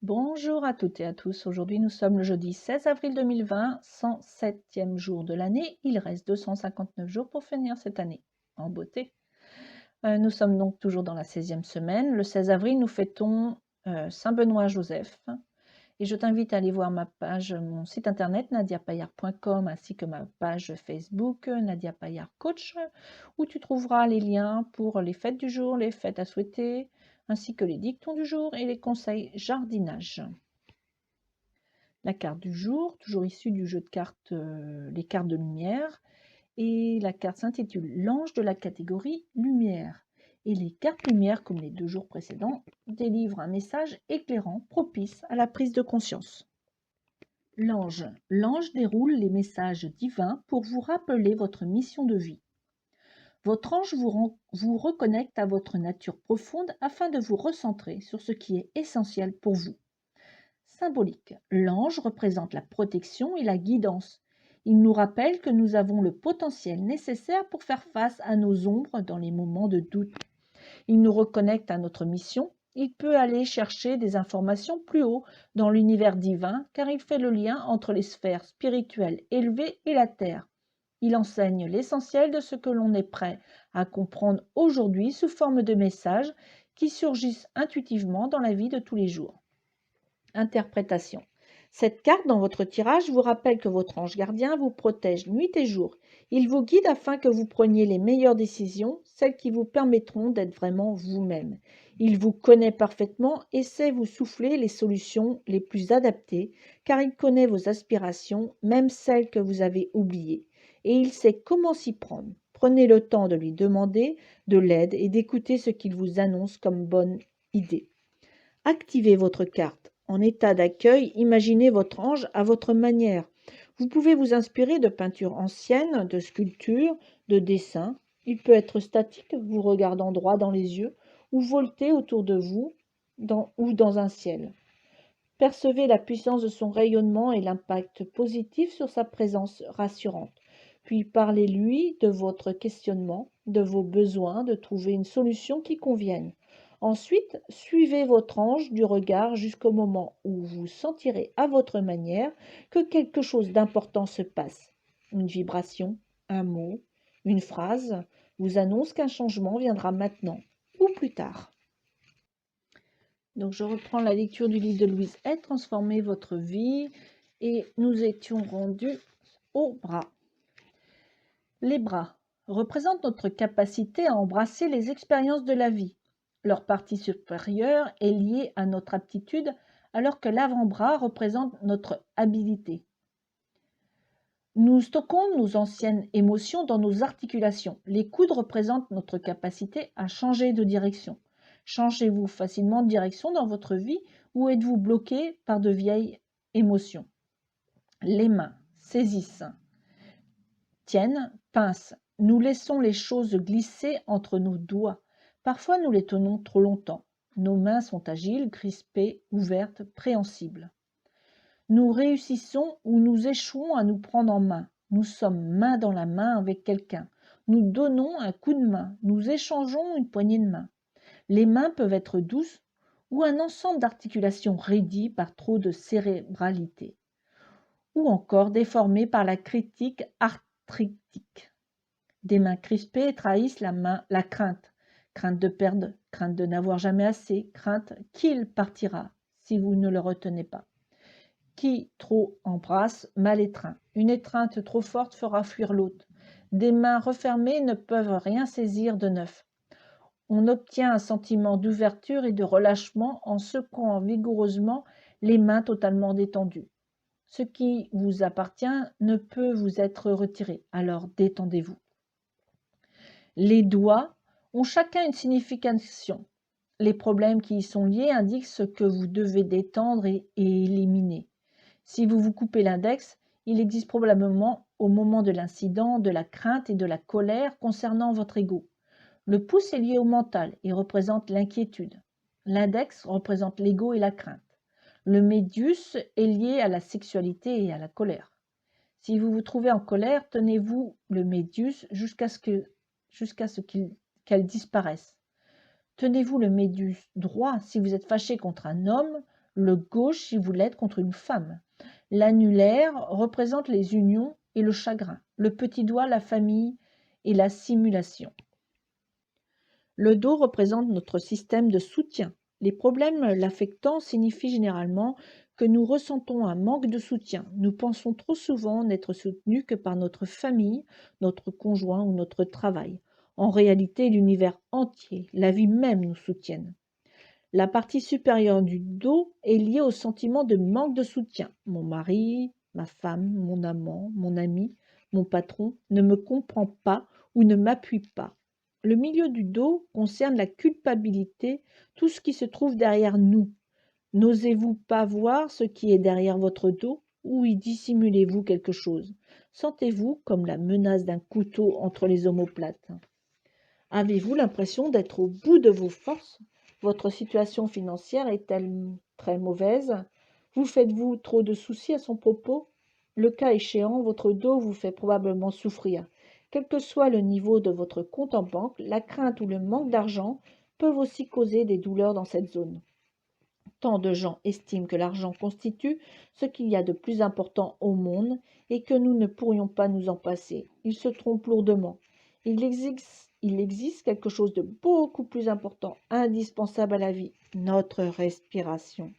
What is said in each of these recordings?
Bonjour à toutes et à tous. Aujourd'hui, nous sommes le jeudi 16 avril 2020, 107e jour de l'année. Il reste 259 jours pour finir cette année en beauté. Nous sommes donc toujours dans la 16e semaine. Le 16 avril, nous fêtons Saint Benoît Joseph. Et je t'invite à aller voir ma page, mon site internet nadiapayard.com ainsi que ma page Facebook Nadia Payard Coach, où tu trouveras les liens pour les fêtes du jour, les fêtes à souhaiter, ainsi que les dictons du jour et les conseils jardinage. La carte du jour, toujours issue du jeu de cartes les cartes de lumière, et la carte s'intitule l'ange de la catégorie lumière. Et les cartes lumière, comme les 2 jours précédents, délivrent un message éclairant propice à la prise de conscience. L'ange. L'ange déroule les messages divins pour vous rappeler votre mission de vie. Votre ange vous reconnecte à votre nature profonde afin de vous recentrer sur ce qui est essentiel pour vous. Symbolique. L'ange représente la protection et la guidance. Il nous rappelle que nous avons le potentiel nécessaire pour faire face à nos ombres dans les moments de doute. Il nous reconnecte à notre mission. Il peut aller chercher des informations plus haut dans l'univers divin car il fait le lien entre les sphères spirituelles élevées et la terre. Il enseigne l'essentiel de ce que l'on est prêt à comprendre aujourd'hui sous forme de messages qui surgissent intuitivement dans la vie de tous les jours. Interprétation. Cette carte dans votre tirage vous rappelle que votre ange gardien vous protège nuit et jour. Il vous guide afin que vous preniez les meilleures décisions, celles qui vous permettront d'être vraiment vous-même. Il vous connaît parfaitement et sait vous souffler les solutions les plus adaptées, car il connaît vos aspirations, même celles que vous avez oubliées. Et il sait comment s'y prendre. Prenez le temps de lui demander de l'aide et d'écouter ce qu'il vous annonce comme bonne idée. Activez votre carte. En état d'accueil, imaginez votre ange à votre manière. Vous pouvez vous inspirer de peintures anciennes, de sculptures, de dessins. Il peut être statique, vous regardant droit dans les yeux, ou volter autour de vous, ou dans un ciel. Percevez la puissance de son rayonnement et l'impact positif sur sa présence rassurante. Puis parlez-lui de votre questionnement, de vos besoins, de trouver une solution qui convienne. Ensuite, suivez votre ange du regard jusqu'au moment où vous sentirez à votre manière que quelque chose d'important se passe. Une vibration, un mot, une phrase vous annonce qu'un changement viendra maintenant ou plus tard. Donc je reprends la lecture du livre de Louise Hay, Transformez votre vie, et nous étions rendus aux bras. Les bras représentent notre capacité à embrasser les expériences de la vie. Leur partie supérieure est liée à notre aptitude, alors que l'avant-bras représente notre habilité. Nous stockons nos anciennes émotions dans nos articulations. Les coudes représentent notre capacité à changer de direction. Changez-vous facilement de direction dans votre vie ou êtes-vous bloqué par de vieilles émotions? Les mains saisissent, tiennent, pincent. Nous laissons les choses glisser entre nos doigts. Parfois, nous les tenons trop longtemps. Nos mains sont agiles, crispées, ouvertes, préhensibles. Nous réussissons ou nous échouons à nous prendre en main. Nous sommes main dans la main avec quelqu'un. Nous donnons un coup de main. Nous échangeons une poignée de main. Les mains peuvent être douces ou un ensemble d'articulations raidies par trop de cérébralité, ou encore déformées par la critique arthritique. Des mains crispées trahissent la crainte. Crainte de perdre, crainte de n'avoir jamais assez, crainte qu'il partira si vous ne le retenez pas. Qui trop embrasse, mal étreint. Une étreinte trop forte fera fuir l'autre. Des mains refermées ne peuvent rien saisir de neuf. On obtient un sentiment d'ouverture et de relâchement en secouant vigoureusement les mains totalement détendues. Ce qui vous appartient ne peut vous être retiré, alors détendez-vous. Les doigts ont chacun une signification. Les problèmes qui y sont liés indiquent ce que vous devez détendre et éliminer. Si vous vous coupez l'index, il existe probablement au moment de l'incident de la crainte et de la colère concernant votre ego. Le pouce est lié au mental et représente l'inquiétude. L'index représente l'ego et la crainte. Le médius est lié à la sexualité et à la colère. Si vous vous trouvez en colère, tenez-vous le médius jusqu'à ce qu'elle disparaisse. Tenez-vous le médius droit si vous êtes fâché contre un homme, Le gauche si vous l'êtes contre une femme. L'annulaire représente les unions et le chagrin. Le petit doigt, la famille et la simulation. Le dos représente notre système de soutien. Les problèmes l'affectant signifient généralement que nous ressentons un manque de soutien. Nous pensons trop souvent n'être soutenus que par notre famille, notre conjoint ou notre travail. En réalité, l'univers entier, la vie même nous soutiennent. La partie supérieure du dos est liée au sentiment de manque de soutien. Mon mari, ma femme, mon amant, mon ami, mon patron ne me comprend pas ou ne m'appuie pas. Le milieu du dos concerne la culpabilité, tout ce qui se trouve derrière nous. N'osez-vous pas voir ce qui est derrière votre dos ou y dissimulez-vous quelque chose? Sentez-vous comme la menace d'un couteau entre les omoplates? Avez-vous l'impression d'être au bout de vos forces? Votre situation financière est-elle très mauvaise? Vous faites-vous trop de soucis à son propos? Le cas échéant, votre dos vous fait probablement souffrir. Quel que soit le niveau de votre compte en banque, la crainte ou le manque d'argent peuvent aussi causer des douleurs dans cette zone. Tant de gens estiment que l'argent constitue ce qu'il y a de plus important au monde et que nous ne pourrions pas nous en passer. Ils se trompent lourdement. Il existe quelque chose de beaucoup plus important, indispensable à la vie, notre respiration.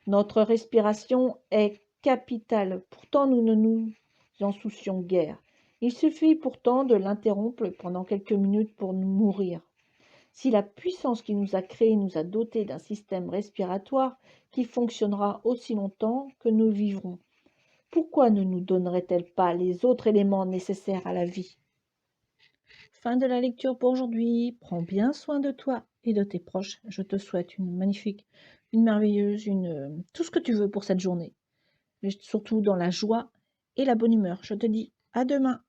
Notre respiration est capitale, pourtant nous ne nous en soucions guère. Il suffit pourtant de l'interrompre pendant quelques minutes pour nous mourir. Si la puissance qui nous a créés nous a dotés d'un système respiratoire qui fonctionnera aussi longtemps que nous vivrons, pourquoi ne nous donnerait-elle pas les autres éléments nécessaires à la vie? Fin de la lecture pour aujourd'hui. Prends bien soin de toi et de tes proches. Je te souhaite une magnifique, une merveilleuse, tout ce que tu veux pour cette journée. Mais surtout dans la joie et la bonne humeur. Je te dis à demain.